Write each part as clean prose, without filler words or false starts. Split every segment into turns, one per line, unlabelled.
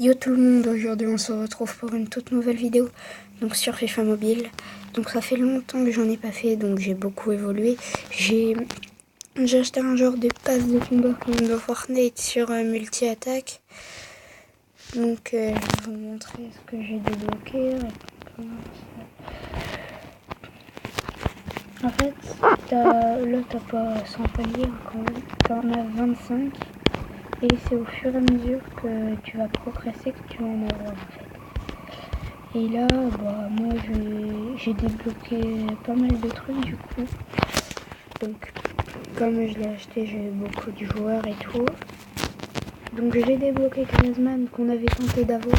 Yo tout le monde, aujourd'hui on se retrouve pour une toute nouvelle vidéo donc sur FIFA Mobile. Donc ça fait longtemps que j'en ai pas fait, donc j'ai beaucoup évolué. J'ai acheté un genre de passe de combat comme dans Fortnite sur multi-attaque. Donc je vais vous montrer ce que j'ai débloqué. En fait, là t'as pas 100 paliers quand même, t'en as 25. Et c'est au fur et à mesure que tu vas progresser que tu vas en avoir en fait. Et là, moi j'ai débloqué pas mal de trucs du coup. Donc comme je l'ai acheté, j'ai eu beaucoup de joueurs et tout. Donc j'ai débloqué Griezmann qu'on avait tenté d'avoir.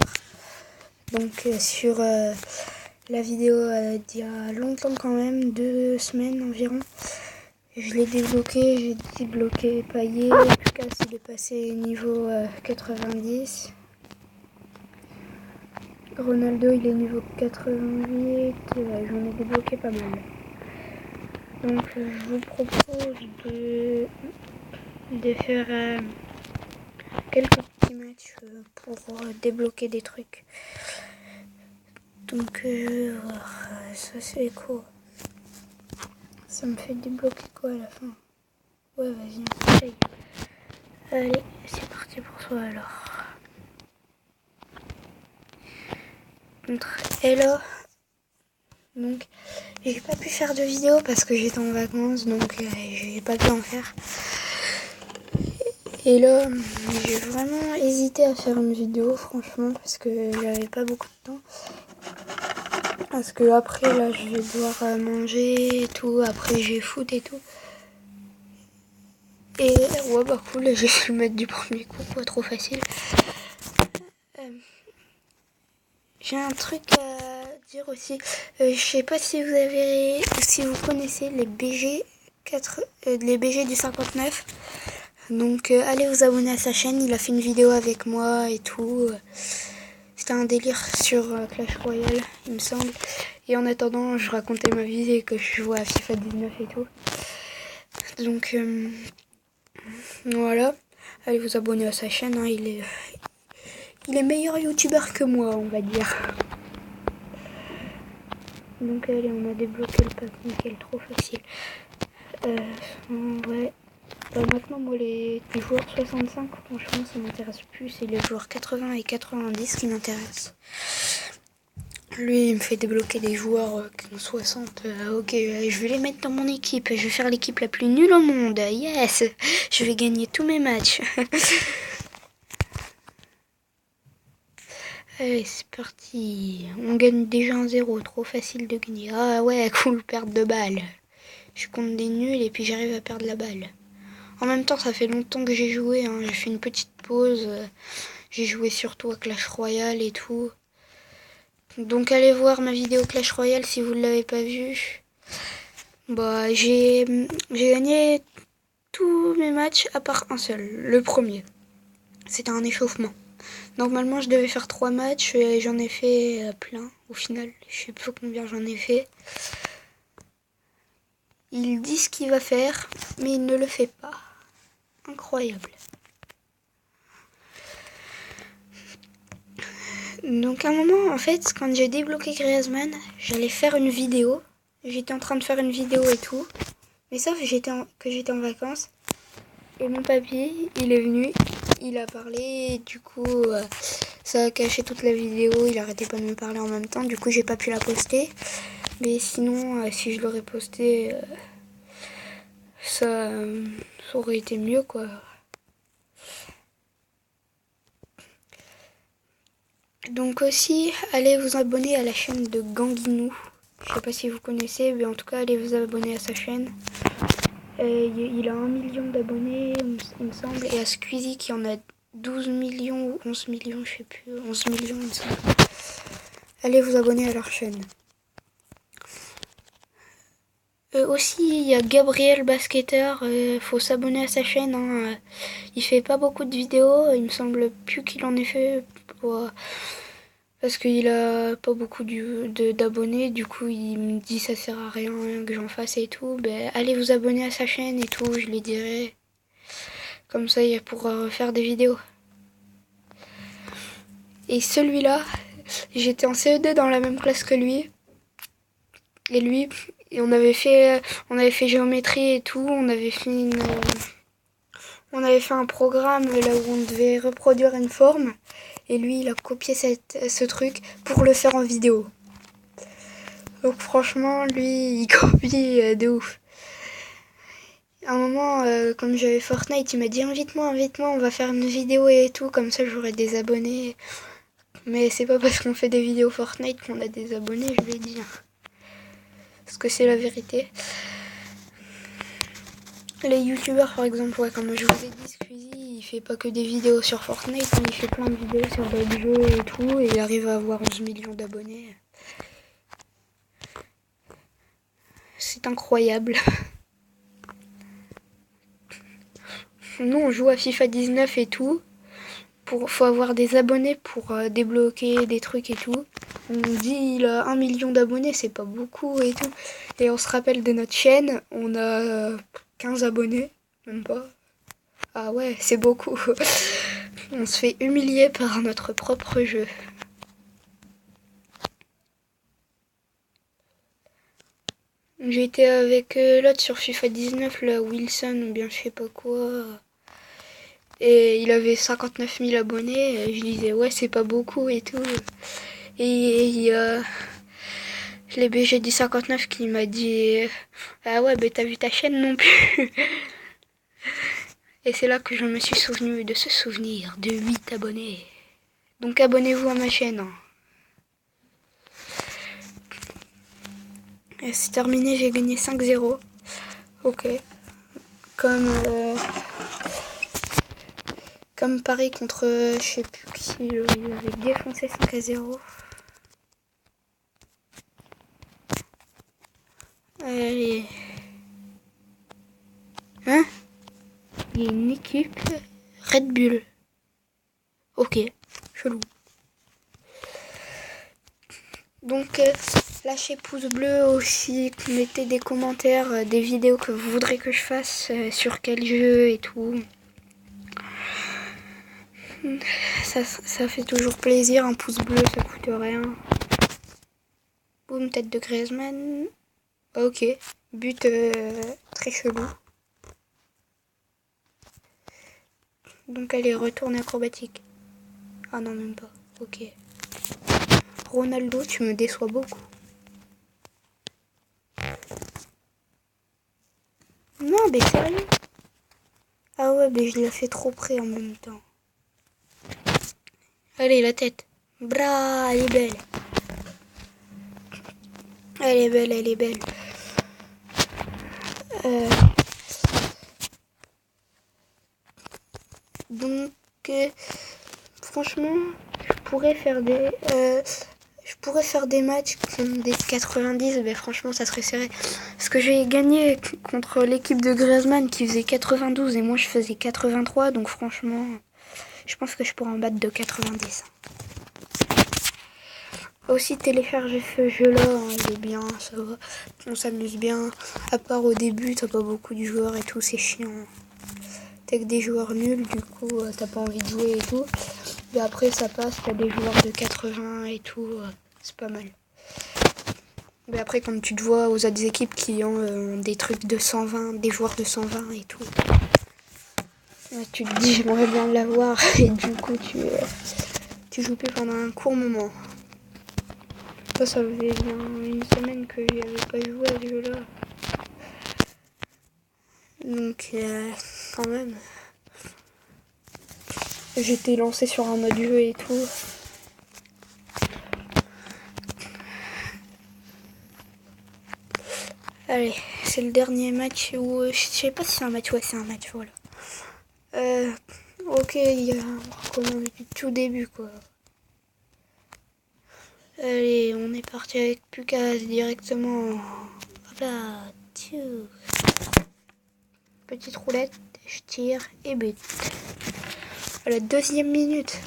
Donc sur la vidéo d'il y a longtemps quand même, 2 semaines environ. Je l'ai débloqué, j'ai débloqué Payet, Lucas il est passé niveau 90. Ronaldo il est niveau 88, j'en ai débloqué pas mal. Donc je vous propose de faire quelques petits matchs pour débloquer des trucs. Donc ça c'est quoi? Ça me fait débloquer quoi à la fin? Ouais vas-y on essaye. Allez c'est parti pour toi alors. Contre Hello. Donc j'ai pas pu faire de vidéo parce que j'étais en vacances, donc j'ai pas pu en faire. Et là j'ai vraiment hésité à faire une vidéo franchement parce que j'avais pas beaucoup de temps. Parce que après là je vais devoir manger et tout, après j'ai foot et tout. Et ouais bah cool, j'ai pu le mettre du premier coup, pas trop facile. J'ai un truc à dire aussi. Je sais pas si vous connaissez les les BG du 59. Donc allez vous abonner à sa chaîne. Il a fait une vidéo avec moi et tout. C'était un délire sur Clash Royale, il me semble. Et en attendant, je racontais ma vie et que je jouais à FIFA 19 et tout. Donc voilà. Allez vous abonner à sa chaîne. Hein. Il est meilleur youtubeur que moi, on va dire. Donc allez, on a débloqué le pack nickel, trop facile. Ouais. Maintenant, moi, les joueurs 65, franchement, ça m'intéresse plus. C'est les joueurs 80 et 90 qui m'intéressent. Lui, il me fait débloquer des joueurs qui ont 60. Ok, je vais les mettre dans mon équipe. Je vais faire l'équipe la plus nulle au monde. Yes! Je vais gagner tous mes matchs. Allez, c'est parti. On gagne déjà 1-0. Trop facile de gagner. Ah ouais, cool, perte de balle. Je compte des nuls et puis j'arrive à perdre la balle. En même temps, ça fait longtemps que j'ai joué. Hein. J'ai fait une petite pause. J'ai joué surtout à Clash Royale et tout. Donc allez voir ma vidéo Clash Royale si vous ne l'avez pas vue. J'ai gagné tous mes matchs à part un seul, le premier. C'était un échauffement. Normalement, je devais faire 3 matchs et j'en ai fait plein au final. Je sais plus combien j'en ai fait. Il dit ce qu'il va faire, mais il ne le fait pas. Incroyable. Donc à un moment, en fait, quand j'ai débloqué Griezmann, j'allais faire une vidéo. J'étais en train de faire une vidéo et tout. Mais sauf que j'étais en vacances. Et mon papy, il est venu, il a parlé. Et du coup, ça a caché toute la vidéo. Il arrêtait pas de me parler en même temps. Du coup, j'ai pas pu la poster. Mais sinon, si je l'aurais posté, ça aurait été mieux, quoi. Donc aussi, allez vous abonner à la chaîne de Ganguinou. Je sais pas si vous connaissez, mais en tout cas, allez vous abonner à sa chaîne. Il a 1 million d'abonnés, il me semble, et à Squeezie qui en a 12 millions ou 11 millions, je sais plus, 11 millions, il me semble. Allez vous abonner à leur chaîne. Aussi, il y a Gabriel Basketteur, faut s'abonner à sa chaîne. Hein. Il fait pas beaucoup de vidéos, il me semble plus qu'il en ait fait. Parce qu'il a pas beaucoup d'abonnés, du coup il me dit ça sert à rien que j'en fasse et tout. Allez vous abonner à sa chaîne et tout, je lui dirai. Comme ça il pourra refaire des vidéos. Et celui-là, j'étais en CE2 dans la même classe que lui. Et lui, on avait fait géométrie et tout. On avait fait un programme là où on devait reproduire une forme. Et lui, il a copié ce truc pour le faire en vidéo. Donc franchement, lui, il copie de ouf. À un moment, comme j'avais Fortnite, il m'a dit invite-moi, on va faire une vidéo et tout, comme ça j'aurai des abonnés. Mais c'est pas parce qu'on fait des vidéos Fortnite qu'on a des abonnés, je lui ai dit. Parce que c'est la vérité. Les youtubeurs par exemple, ouais, comme je vous ai dit, Squeezie, il fait pas que des vidéos sur Fortnite, il fait plein de vidéos sur d'autres jeux et tout, et il arrive à avoir 11 millions d'abonnés. C'est incroyable. Nous on joue à FIFA 19 et tout. Faut avoir des abonnés pour débloquer des trucs et tout. On dit il a 1 million d'abonnés, c'est pas beaucoup et tout. Et on se rappelle de notre chaîne, on a 15 abonnés, même pas. Ah ouais, c'est beaucoup. On se fait humilier par notre propre jeu. J'étais avec l'autre sur FIFA 19, là, Wilson ou bien je sais pas quoi. Et il avait 59 000 abonnés. Et je disais ouais c'est pas beaucoup et tout. Et il y a les BG du 59 qui m'a dit ah ouais bah t'as vu ta chaîne non plus. Et c'est là que je me suis souvenu de ce souvenir de 8 abonnés. Donc abonnez-vous à ma chaîne. Hein. Et c'est terminé, j'ai gagné 5-0. Ok. Comme Paris contre je sais plus qui, il avait défoncé 5-0. Allez. Hein? Il y a une équipe Red Bull. Ok, chelou. Donc lâchez pouce bleu aussi, mettez des commentaires, des vidéos que vous voudrez que je fasse, sur quel jeu et tout. Ça fait toujours plaisir, un pouce bleu ça coûte rien. Boum, tête de Griezmann. Ok, but très chelou. Donc allez, retourne acrobatique. Ah non, même pas. Ok. Ronaldo, tu me déçois beaucoup. Non, mais sérieux. Ah ouais, mais je l'ai fait trop près en même temps. Allez, la tête. Bra, elle est belle. Elle est belle, elle est belle. Donc, franchement, je pourrais faire des matchs comme des 90, mais franchement, ça serait serré. Parce que j'ai gagné contre l'équipe de Griezmann qui faisait 92 et moi je faisais 83, donc franchement, je pense que je pourrais en battre de 90. Aussi télécharger ce jeu-là, hein, il est bien, ça va, on s'amuse bien. À part au début, t'as pas beaucoup de joueurs et tout, c'est chiant. T'as que des joueurs nuls, du coup, t'as pas envie de jouer et tout. Mais après, ça passe, t'as des joueurs de 80 et tout, c'est pas mal. Mais après, quand tu te vois aux autres équipes qui ont des trucs de 120, des joueurs de 120 et tout, tu te dis, j'aimerais bien l'avoir, et du coup, tu joues plus pendant un court moment. Ça faisait bien une semaine que j'avais pas joué à ce jeu-là. Donc, quand même. J'étais lancé sur un mode jeu et tout. Allez, c'est le dernier match où... je sais pas si c'est un match, ouais c'est un match, voilà. Ok, on recommence du tout début, quoi. Allez, on est parti avec Pukas directement. Hop là, tiou. Petite roulette, je tire et but. À la 2e minute.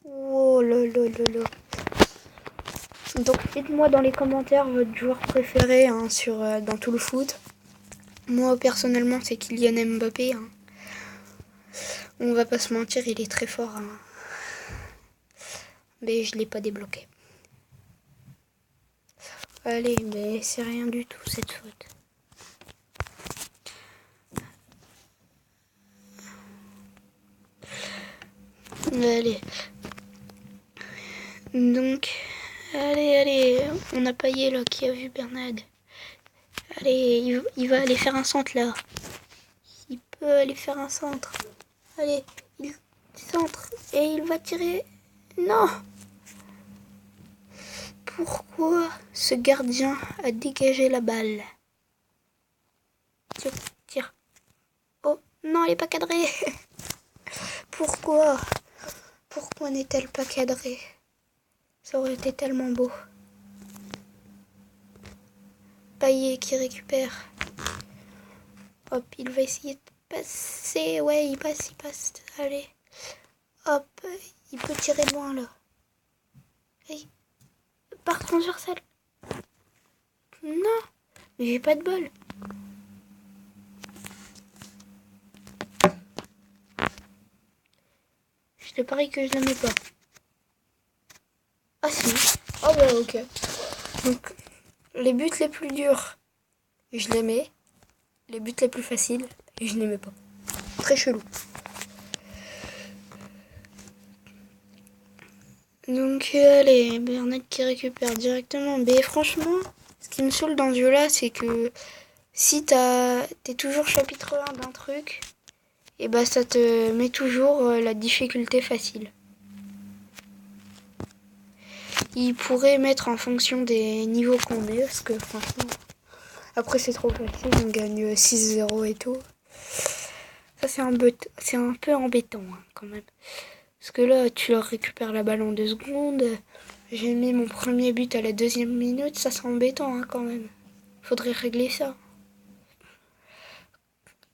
Oh là là là là. Donc dites-moi dans les commentaires votre joueur préféré hein, dans tout le foot. Moi personnellement c'est Kylian Mbappé. Hein. On va pas se mentir, il est très fort. Hein. Mais je l'ai pas débloqué. Allez, mais c'est rien du tout cette faute. Allez. Donc, allez, on a Payet là qui a vu Bernad. Allez, il va aller faire un centre là. Il peut aller faire un centre. Allez, il centre et il va tirer. Non! Pourquoi ce gardien a dégagé la balle? Tire. Oh, non, elle n'est pas cadrée. Pourquoi n'est-elle pas cadrée? Ça aurait été tellement beau. Payet qui récupère. Hop, il va essayer de passer. Ouais, il passe. Allez. Hop, il peut tirer loin là. Hey. Par transversal. Non, mais j'ai pas de bol. Je te parie que je la mets pas. Ah si. Oh bah ok. Donc, les buts les plus durs, je les mets. Les buts les plus faciles, je les mets pas. Très chelou. Donc allez, Bernard qui récupère directement. Mais franchement, ce qui me saoule dans ce jeu-là, c'est que si t'es toujours chapitre 1 d'un truc, et bah ça te met toujours la difficulté facile. Il pourrait mettre en fonction des niveaux qu'on est, parce que franchement, après c'est trop facile, on gagne 6-0 et tout. Ça c'est un peu embêtant hein, quand même. Parce que là, tu leur récupères la balle en 2 secondes. J'ai mis mon premier but à la 2e minute, ça c'est embêtant hein, quand même. Faudrait régler ça.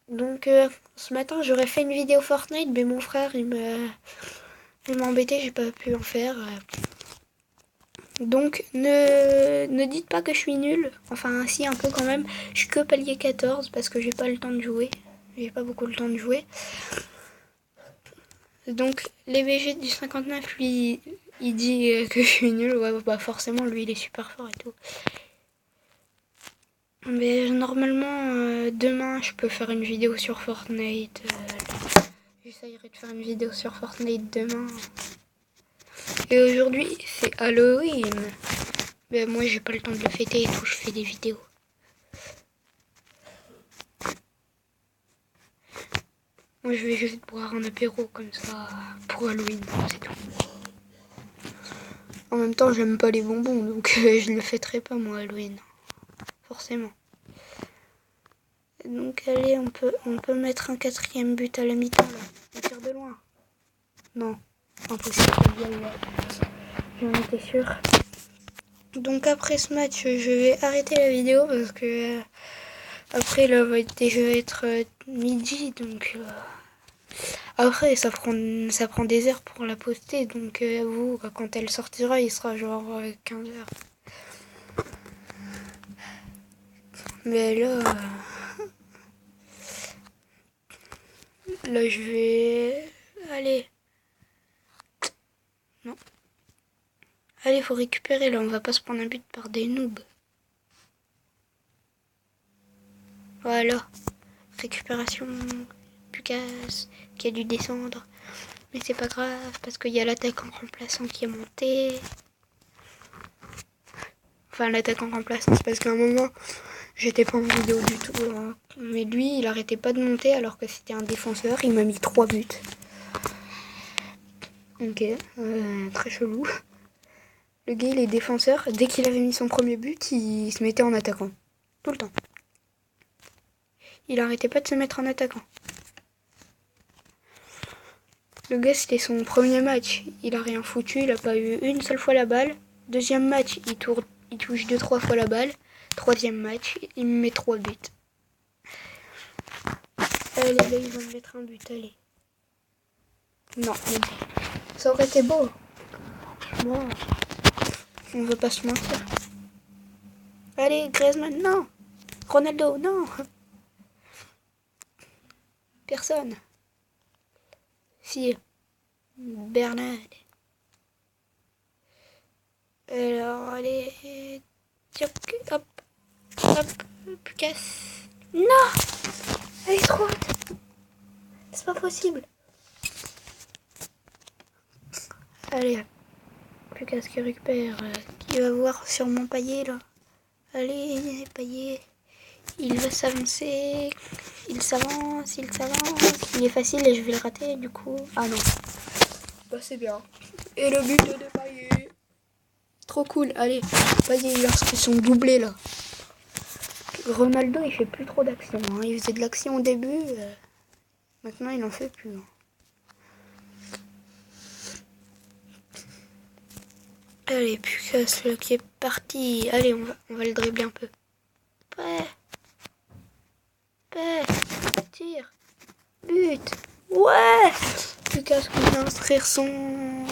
Donc ce matin j'aurais fait une vidéo Fortnite, mais mon frère il m'a embêté, j'ai pas pu en faire. Donc ne dites pas que je suis nulle. Enfin si un peu quand même. Je suis que palier 14 parce que j'ai pas le temps de jouer. J'ai pas beaucoup le temps de jouer. Donc les VG du 59 lui il dit que je suis nulle. Ouais bah forcément lui il est super fort et tout. Mais normalement demain je peux faire une vidéo sur Fortnite. J'essayerai de faire une vidéo sur Fortnite demain. Et aujourd'hui c'est Halloween. Mais moi j'ai pas le temps de le fêter et tout, je fais des vidéos. Moi je vais juste boire un apéro comme ça pour Halloween, c'est tout. En même temps j'aime pas les bonbons donc je le fêterai pas moi Halloween. Forcément. Donc allez on peut mettre un 4e but à la mi-temps là. On tire de loin. Non, impossible. J'en étais sûre. Donc après ce match je vais arrêter la vidéo parce que après là va déjà être midi donc après ça prend des heures pour la poster donc vous quand elle sortira il sera genre 15h. Mais là je vais allez. Non. Allez, faut récupérer là, on va pas se prendre un but par des noobs. Voilà. Récupération. Lucas qui a dû descendre. Mais c'est pas grave parce qu'il y a l'attaquant remplaçant qui est monté. Enfin l'attaquant remplaçant, c'est parce qu'à un moment j'étais pas en vidéo du tout. Hein. Mais lui il arrêtait pas de monter alors que c'était un défenseur. Il m'a mis 3 buts. Ok, très chelou. Le gars il est défenseur. Dès qu'il avait mis son premier but, il se mettait en attaquant. Tout le temps. Il arrêtait pas de se mettre en attaquant. Le gars, c'était son premier match. Il a rien foutu, il a pas eu une seule fois la balle. Deuxième match, il touche 2-3 fois la balle. Troisième match, il me met 3 buts. Allez, là, il va me mettre un but, allez. Non, ça aurait été beau. Bon, on va pas se mentir. Allez, Griezmann, non. Ronaldo, non. Personne. Si. Bernard. Alors, allez. Tchoc, hop, hop, casse. Non! Elle est trop haute. C'est pas possible. Allez, plus qu'à ce qu'il récupère. Qui va voir sur mon paillet là. Allez, paillet. Il va s'avancer. Il s'avance, il s'avance. Il est facile et je vais le rater du coup. Ah non. Bah c'est bien. Et le but de paillet. Trop cool. Allez, paillet, il a fait son doublé là. Ronaldo, il fait plus trop d'action. Hein. Il faisait de l'action au début. Maintenant, il en fait plus. Hein. Allez, Pukas là qui est parti. Allez, on va le dribbler un peu. Tire. But. Ouais. Pukas qui vient inscrire son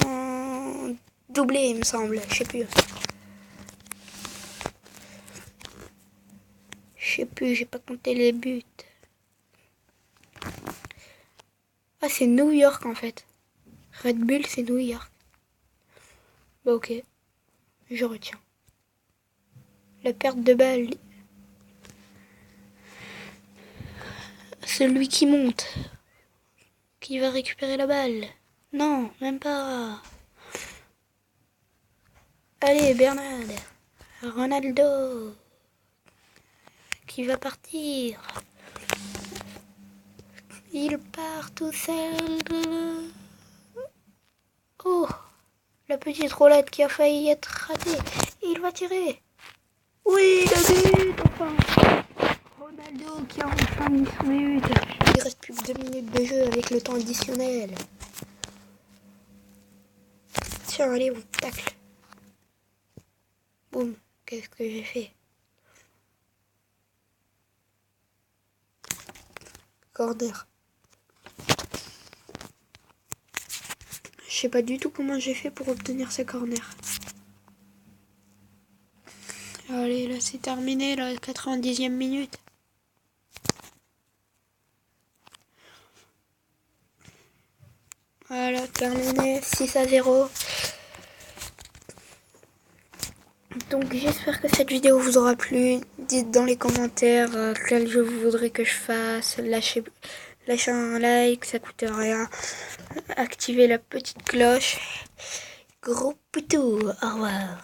doublé, il me semble. Je sais plus. J'ai pas compté les buts. Ah, c'est New York en fait. Red Bull, c'est New York. Bah ok, je retiens. La perte de balle. Celui qui monte. Qui va récupérer la balle. Non, même pas. Allez, Bernard. Ronaldo. Qui va partir. Il part tout seul. Oh, la petite roulette qui a failli être ratée. Il va tirer. Oui, le but, enfin. Ronaldo qui a enfin mis son but. Il reste plus que 2 minutes de jeu avec le temps additionnel. Tiens, allez, on tacle. Boum, qu'est-ce que j'ai fait? Corner. Je sais pas du tout comment j'ai fait pour obtenir ce corner. Allez, là c'est terminé, la 90e minute. Voilà, terminé, 6-0. Donc j'espère que cette vidéo vous aura plu. Dites dans les commentaires quel jeu vous voudrez que je fasse. Lâchez un like, ça coûte rien. Activez la petite cloche. Gros poutou, au revoir.